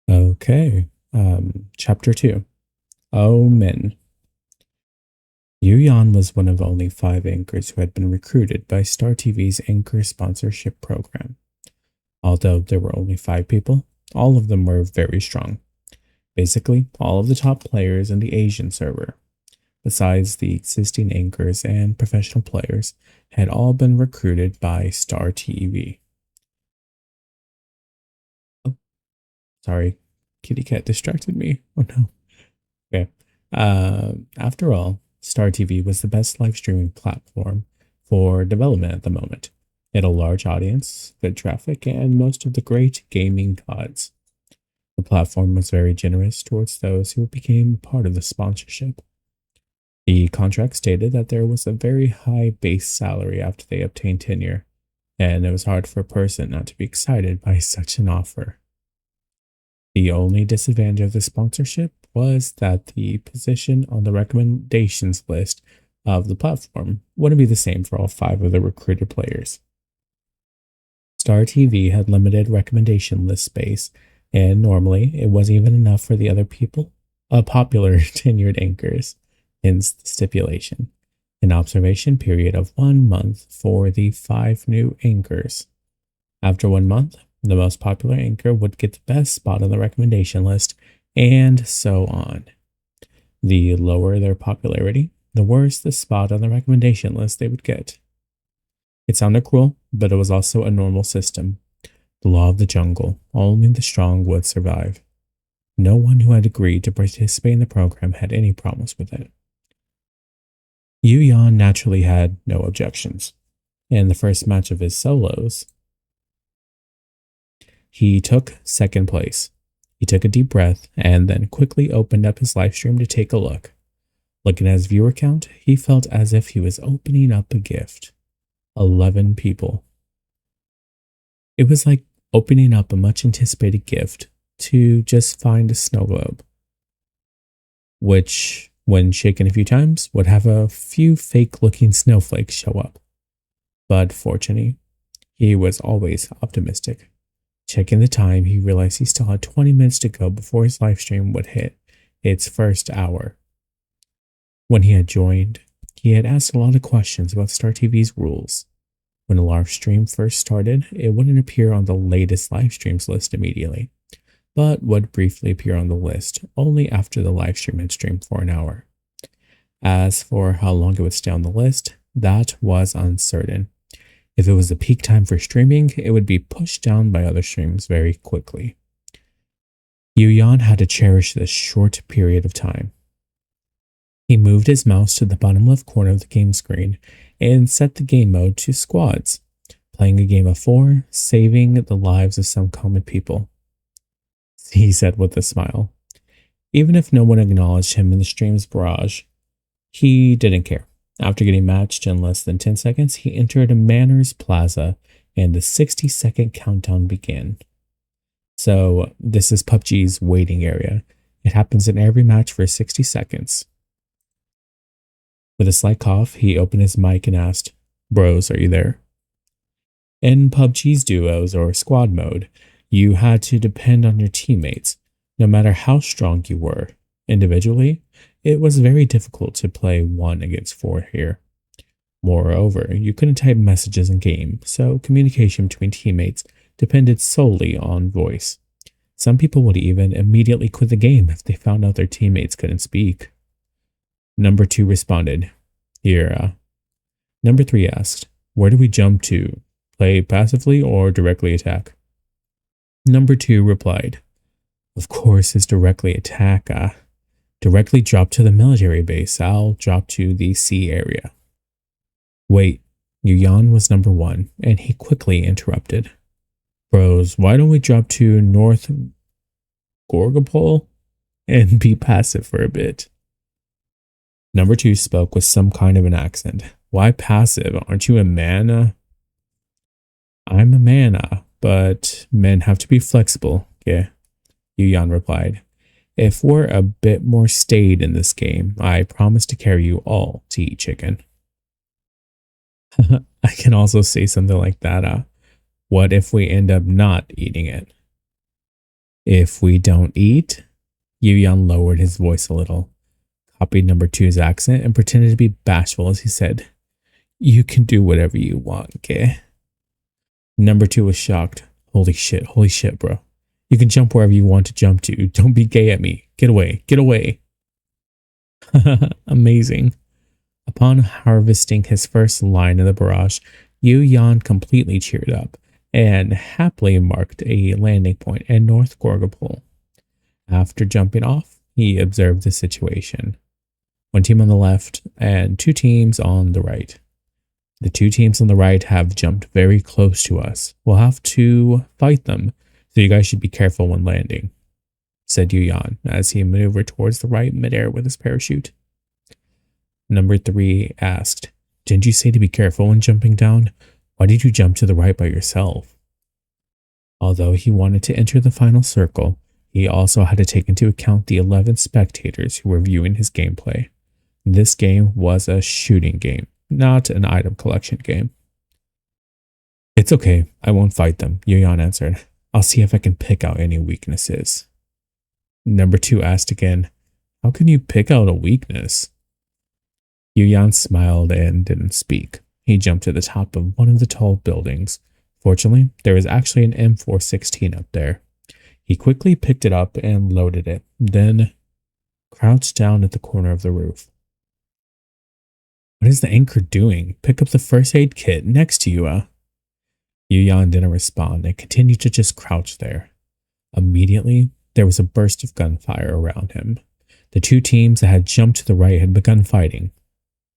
Okay. Chapter 2. Oh, men. Yu Yan was one of only 5 anchors who had been recruited by Star TV's anchor sponsorship program. Although there were only 5 people, all of them were very strong. Basically, all of the top players in the Asian server, besides the existing anchors and professional players, had all been recruited by Star TV. Oh, sorry. Kitty cat distracted me. Oh no. Okay. After all, Star TV was the best live streaming platform for development at the moment. It had a large audience, good traffic, and most of the great gaming gods. The platform was very generous towards those who became part of the sponsorship. The contract stated that there was a very high base salary after they obtained tenure, and it was hard for a person not to be excited by such an offer. The only disadvantage of the sponsorship was that the position on the recommendations list of the platform wouldn't be the same for all 5 of the recruited players. Star TV had limited recommendation list space, and normally it wasn't even enough for the other people, popular tenured anchors, hence the stipulation. An observation period of 1 month for the 5 new anchors. After 1 month, the most popular anchor would get the best spot on the recommendation list, and so on. The lower their popularity, the worse the spot on the recommendation list they would get. It sounded cruel, but it was also a normal system. The law of the jungle, only the strong would survive. No one who had agreed to participate in the program had any problems with it. Yu Yan naturally had no objections. In the first match of his solos, he took second place. He took a deep breath and then quickly opened up his live stream to take a look. Looking at his viewer count, he felt as if he was opening up a gift. 11 people. It was like opening up a much anticipated gift to just find a snow globe, which, when shaken a few times, would have a few fake looking snowflakes show up. But fortunately, he was always optimistic. Checking the time, he realized he still had 20 minutes to go before his live stream would hit its first hour. When he had joined, he had asked a lot of questions about Star TV's rules. When the live stream first started, it wouldn't appear on the latest live streams list immediately, but would briefly appear on the list only after the live stream had streamed for an hour. As for how long it would stay on the list, that was uncertain. If it was the peak time for streaming, it would be pushed down by other streams very quickly. Yu Yan had to cherish this short period of time. He moved his mouse to the bottom left corner of the game screen and set the game mode to squads, playing a game of 4, saving the lives of some common people. He said with a smile. Even if no one acknowledged him in the stream's barrage, he didn't care. After getting matched in less than 10 seconds, he entered a Manners Plaza and the 60-second countdown began. So this is PUBG's waiting area. It happens in every match for 60 seconds. With a slight cough, he opened his mic and asked, "Bros, are you there?" In PUBG's duos or squad mode, you had to depend on your teammates, no matter how strong you were. Individually, it was very difficult to play 1 against 4 here. Moreover, you couldn't type messages in game, so communication between teammates depended solely on voice. Some people would even immediately quit the game if they found out their teammates couldn't speak. Number 2 responded, "Here." Number 3 asked, "Where do we jump to? Play passively or directly attack?" Number 2 replied, "Of course it's directly attack. Directly drop to the military base. I'll drop to the sea area." Wait, Yu Yan was number 1, and he quickly interrupted. "Bros, why don't we drop to North Gorgopol and be passive for a bit?" Number 2 spoke with some kind of an accent. "Why passive? Aren't you a man?" "I'm a man, but men have to be flexible, yeah," Yu Yan replied. "If we're a bit more staid in this game, I promise to carry you all to eat chicken." I can also say something like that. What if we end up not eating it? If we don't eat, Yu-Yan lowered his voice a little, copied number two's accent, and pretended to be bashful as he said, "You can do whatever you want, okay?" Number two was shocked. Holy shit, bro. You can jump wherever you want to jump to. Don't be gay at me. Get away, get away. Amazing. Upon harvesting his first line in the barrage, Yu-Yan completely cheered up and happily marked a landing point at North Gorgopol. After jumping off, he observed the situation. One team on the left and two teams on the right. The two teams on the right have jumped very close to us. We'll have to fight them, so you guys should be careful when landing, said Yu-Yan as he maneuvered towards the right midair with his parachute. Number three asked, "Didn't you say to be careful when jumping down? Why did you jump to the right by yourself?" Although he wanted to enter the final circle, he also had to take into account the 11 spectators who were viewing his gameplay. This game was a shooting game, not an item collection game. "It's okay, I won't fight them," Yu-Yan answered. "I'll see if I can pick out any weaknesses." Number two asked again, "How can you pick out a weakness?" Yu-Yan smiled and didn't speak. He jumped to the top of one of the tall buildings. Fortunately, there was actually an M416 up there. He quickly picked it up and loaded it, then crouched down at the corner of the roof. "What is the anchor doing? Pick up the first aid kit next to you, Yu-Yan didn't respond and continued to just crouch there. Immediately, there was a burst of gunfire around him. The two teams that had jumped to the right had begun fighting.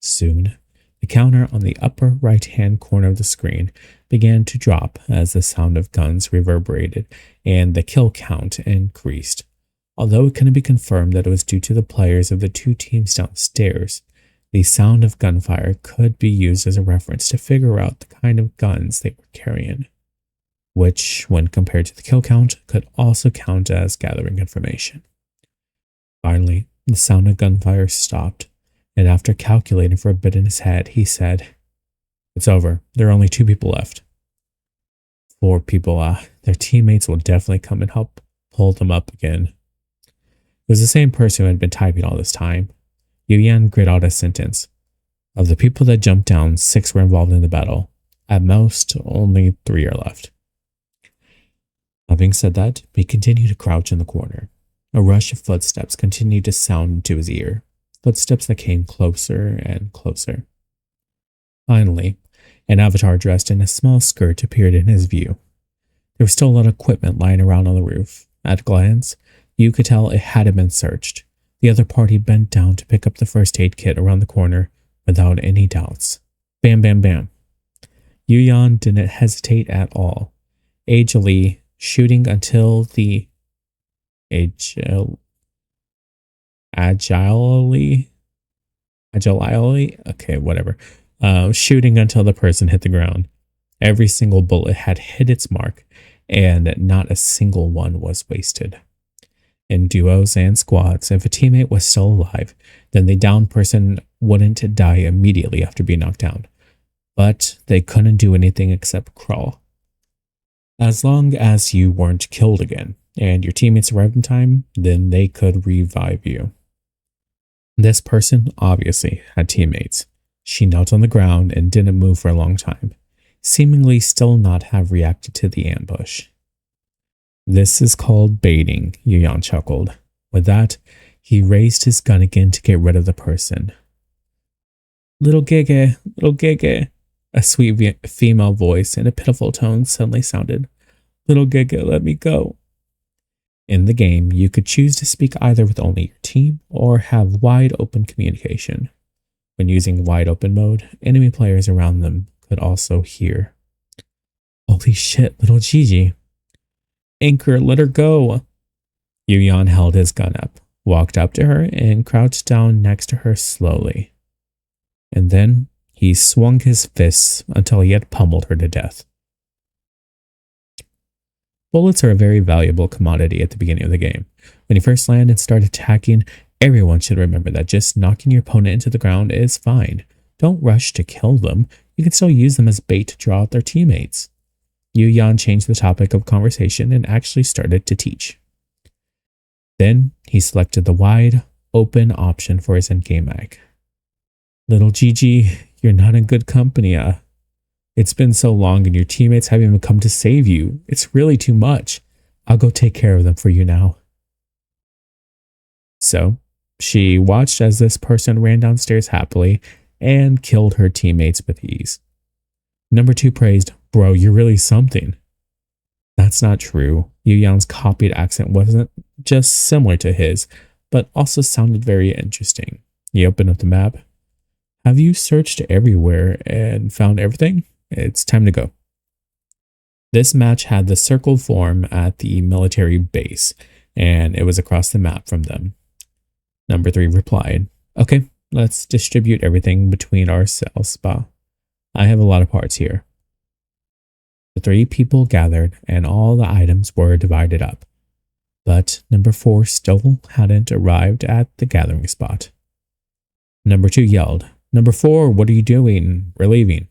Soon, the counter on the upper right-hand corner of the screen began to drop as the sound of guns reverberated and the kill count increased. Although it couldn't be confirmed that it was due to the players of the two teams downstairs, the sound of gunfire could be used as a reference to figure out the kind of guns they were carrying, which, when compared to the kill count, could also count as gathering information. Finally, the sound of gunfire stopped, and after calculating for a bit in his head, he said, "It's over. There are only 2 people left." 4 people, their teammates will definitely come and help pull them up again. It was the same person who had been typing all this time. Yu-Yan grit out a sentence. Of the people that jumped down, 6 were involved in the battle. At most, only 3 are left. Having said that, he continued to crouch in the corner. A rush of footsteps continued to sound into his ear. Footsteps that came closer and closer. Finally, an avatar dressed in a small skirt appeared in his view. There was still a lot of equipment lying around on the roof. At a glance, you could tell it hadn't been searched. The other party bent down to pick up the first aid kit around the corner without any doubts. Bam, bam, bam. Yu-Yan didn't hesitate at all, agilely shooting until the agilely, okay, whatever. Shooting until the person hit the ground. Every single bullet had hit its mark, and not a single one was wasted. In duos and squads, if a teammate was still alive, then the downed person wouldn't die immediately after being knocked down. But they couldn't do anything except crawl. As long as you weren't killed again, and your teammates arrived in time, then they could revive you. This person obviously had teammates. She knelt on the ground and didn't move for a long time, seemingly still not have reacted to the ambush. "This is called baiting," Yu-Yan chuckled. With that, he raised his gun again to get rid of the person. Little Gege," a sweet female voice in a pitiful tone suddenly sounded. "Little Gege, let me go." In the game, you could choose to speak either with only your team or have wide open communication. When using wide open mode, enemy players around them could also hear. "Holy shit, little Gigi. Anchor, let her go." Yu-Yan held his gun up, walked up to her, and crouched down next to her slowly. And then he swung his fists until he had pummeled her to death. Bullets are a very valuable commodity at the beginning of the game. When you first land and start attacking, everyone should remember that just knocking your opponent into the ground is fine. Don't rush to kill them. You can still use them as bait to draw out their teammates. Yu-Yan changed the topic of conversation and actually started to teach. Then he selected the wide open option for his endgame mag. Little Gigi, you're not in good company, It's been so long and your teammates haven't even come to save you. It's really too much. I'll go take care of them for you now. So, she watched as this person ran downstairs happily and killed her teammates with ease. Number 2 praised, Bro, you're really something. That's not true. Yuyan's copied accent wasn't just similar to his, but also sounded very interesting. He opened up the map. Have you searched everywhere and found everything? It's time to go. This match had the circle form at the military base, and it was across the map from them. Number 3 replied, Okay, let's distribute everything between ourselves, Spa. I have a lot of parts here. The 3 people gathered, and all the items were divided up. But number 4 still hadn't arrived at the gathering spot. Number 2 yelled, Number 4, what are you doing? We're leaving.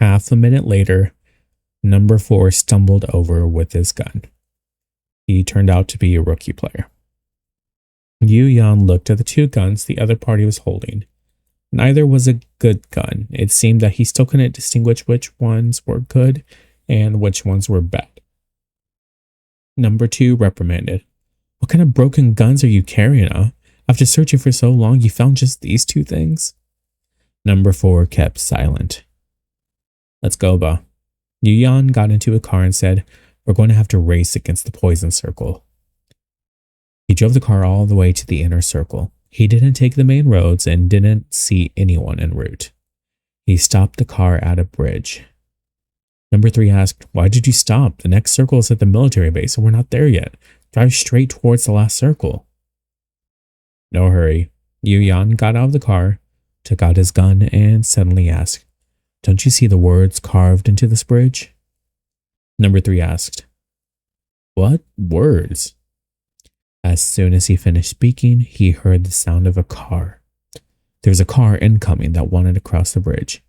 Half a minute later, number 4 stumbled over with his gun. He turned out to be a rookie player. Yuyan looked at the 2 guns the other party was holding. Neither was a good gun. It seemed that he still couldn't distinguish which ones were good and which ones were bad. Number 2 reprimanded. What kind of broken guns are you carrying, After searching for so long, you found just these 2 things? Number 4 kept silent. Let's go, Ba. Yuyan got into a car and said, We're going to have to race against the poison circle. He drove the car all the way to the inner circle. He didn't take the main roads and didn't see anyone en route. He stopped the car at a bridge. Number 3 asked, Why did you stop? The next circle is at the military base and we're not there yet. Drive straight towards the last circle. No hurry. Yuyan got out of the car, took out his gun, and suddenly asked, Don't you see the words carved into this bridge? Number 3 asked, What words? As soon as he finished speaking, he heard the sound of a car. There was a car incoming that wanted to cross the bridge.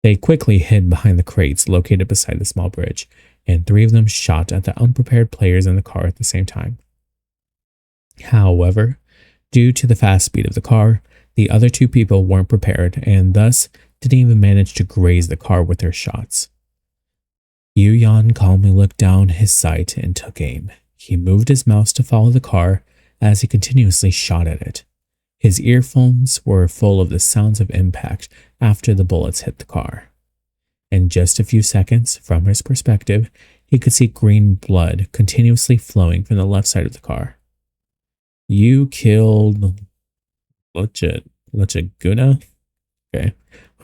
They quickly hid behind the crates located beside the small bridge, and 3 of them shot at the unprepared players in the car at the same time. However, due to the fast speed of the car, the other 2 people weren't prepared and thus didn't even manage to graze the car with their shots. Yuyan calmly looked down his sight and took aim. He moved his mouse to follow the car as he continuously shot at it. His earphones were full of the sounds of impact after the bullets hit the car. In just a few seconds, from his perspective, he could see green blood continuously flowing from the left side of the car. You killed Lachaguna? Okay.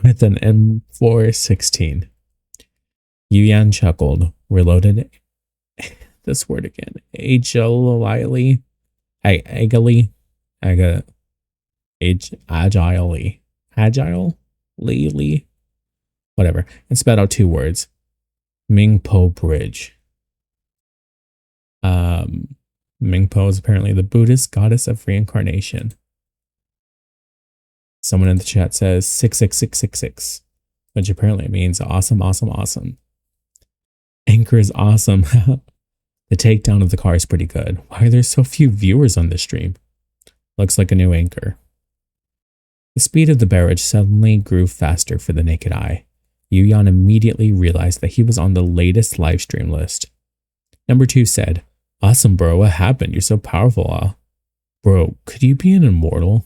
With an M416. Yuyan chuckled, reloaded this word again. Agilely, whatever, and spat out 2 words. Mingpo Bridge. Mingpo is apparently the Buddhist goddess of reincarnation. Someone in the chat says 66666, which apparently means awesome, awesome, awesome. Anchor is awesome. The takedown of the car is pretty good. Why are there so few viewers on this stream? Looks like a new anchor. The speed of the barrage suddenly grew faster for the naked eye. Yuyan immediately realized that he was on the latest live stream list. Number 2 said, Awesome, bro, what happened? You're so powerful, Bro, could you be an immortal?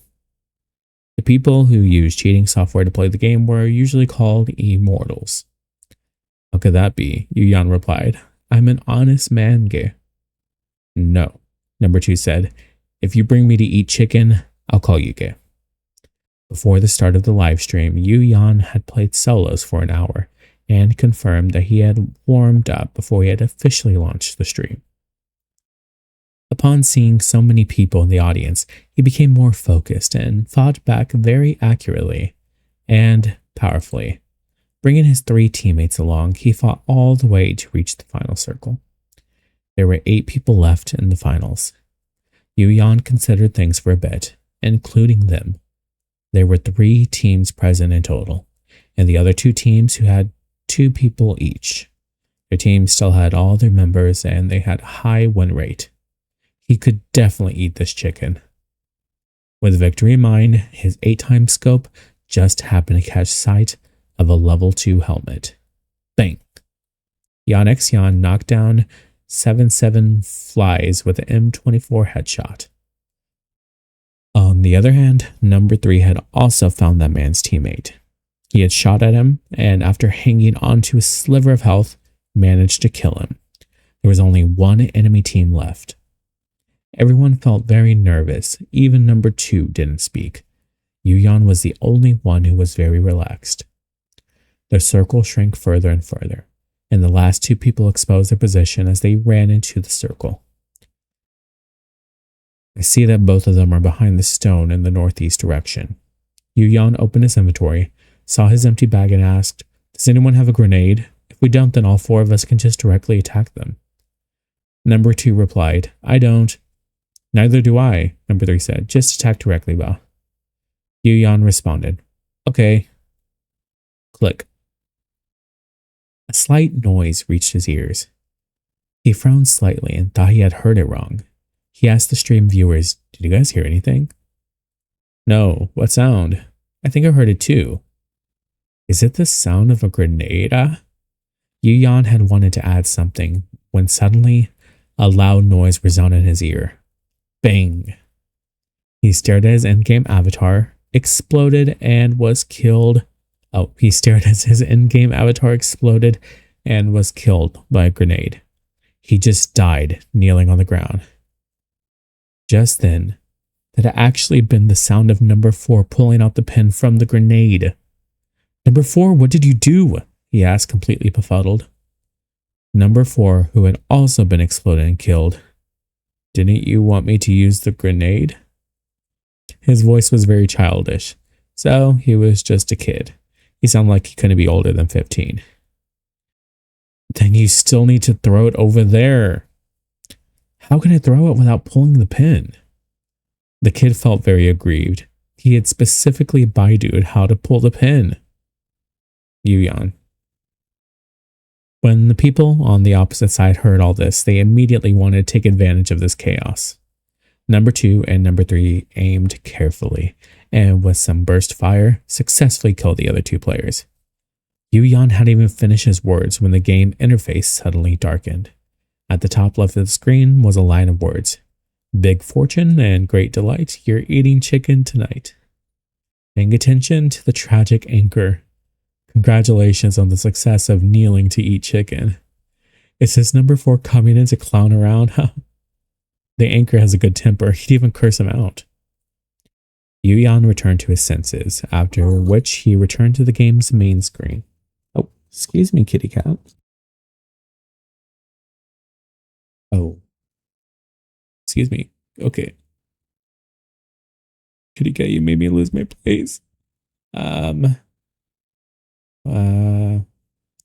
The people who use cheating software to play the game were usually called immortals. How could that be? Yuyan replied, I'm an honest man, gay. No, Number 2 said, If you bring me to eat chicken, I'll call you gay. Before the start of the live stream, Yuyan had played solos for an hour and confirmed that he had warmed up before he had officially launched the stream. Upon seeing so many people in the audience, he became more focused and fought back very accurately and powerfully. Bringing his 3 teammates along, he fought all the way to reach the final circle. There were 8 people left in the finals. Yuyan considered things for a bit, including them. There were 3 teams present in total, and the other 2 teams who had 2 people each. Their team still had all their members and they had a high win rate. He could definitely eat this chicken. With victory in mind, his 8x scope just happened to catch sight of a level 2 helmet. Bang! Xian knocked down 7-7 flies with an M24 headshot. On the other hand, number 3 had also found that man's teammate. He had shot at him, and after hanging onto a sliver of health, managed to kill him. There was only one enemy team left. Everyone felt very nervous. Even number 2 didn't speak. Yuyan was the only one who was very relaxed. The circle shrank further and further, and the last 2 people exposed their position as they ran into the circle. I see that both of them are behind the stone in the northeast direction. Yuyan opened his inventory, saw his empty bag and asked, "Does anyone have a grenade? If we don't, then all 4 of us can just directly attack them." Number 2 replied, "I don't." "Neither do I," number 3 said. "Just attack directly, Ba." Yuyan responded, "Okay." Click. A slight noise reached his ears. He frowned slightly and thought he had heard it wrong. He asked the stream viewers, "Did you guys hear anything?" "No, what sound?" "I think I heard it too." "Is it the sound of a grenade?" Yuyan had wanted to add something when suddenly a loud noise resounded in his ear. Bang! He stared at his endgame avatar, exploded, and was killed. He stared as his endgame avatar exploded and was killed by a grenade. He just died, kneeling on the ground. Just then, that had actually been the sound of number 4 pulling out the pin from the grenade. "Number 4, what did you do?" he asked, completely befuddled. Number 4, who had also been exploded and killed. "Didn't you want me to use the grenade?" His voice was very childish, so he was just a kid. He sounded like he couldn't be older than 15. "Then you still need to throw it over there." "How can I throw it without pulling the pin?" The kid felt very aggrieved. He had specifically Baidu'd how to pull the pin. Yuyan. When the people on the opposite side heard all this, they immediately wanted to take advantage of this chaos. Number 2 and number 3 aimed carefully, and with some burst fire, successfully killed the other 2 players. Yuyan hadn't even finished his words when the game interface suddenly darkened. At the top left of the screen was a line of words. "Big fortune and great delight, you're eating chicken tonight. Paying attention to the tragic anchor. Congratulations on the success of kneeling to eat chicken. Is this number 4 coming in to clown around? The anchor has a good temper, he'd even curse him out." Yuyan returned to his senses, after which he returned to the game's main screen. "Oh, excuse me, kitty cat." "Oh. Excuse me. Okay. Kitty cat, you made me lose my place.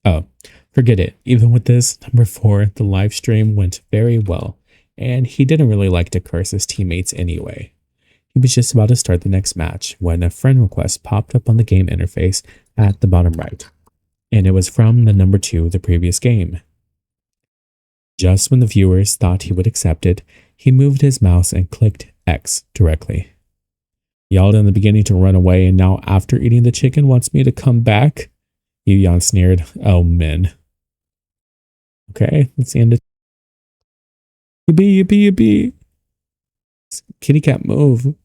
Oh, forget it. Even with this, number 4, the live stream went very well, and he didn't really like to curse his teammates anyway. He was just about to start the next match when a friend request popped up on the game interface at the bottom right, and it was from the number 2 of the previous game. Just when the viewers thought he would accept it, he moved his mouse and clicked X directly. "Yelled in the beginning to run away, and now after eating the chicken wants me to come back?" Yuyan sneered. "Oh, men." Okay, let's end it. Yippee, yippee, yippee. Kitty cat, move.